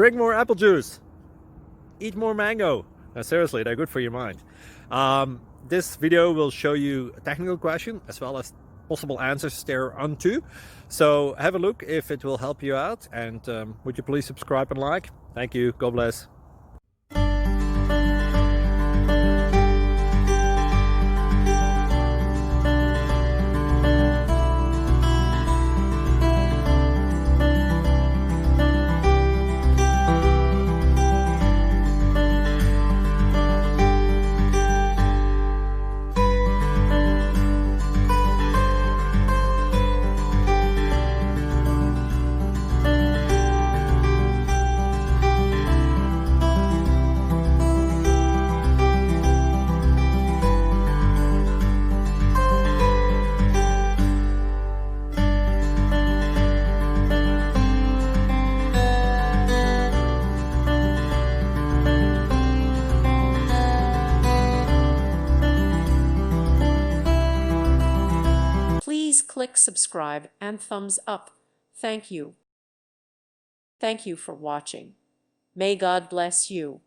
Drink more apple juice. Eat more mango. Seriously, they're good for your mind. This video will show you a technical question as well as possible answers thereunto. So have a look if it will help you out, and would you please subscribe and like? Thank you. God bless. Please click subscribe and thumbs up. Thank you. Thank you for watching. May God bless you.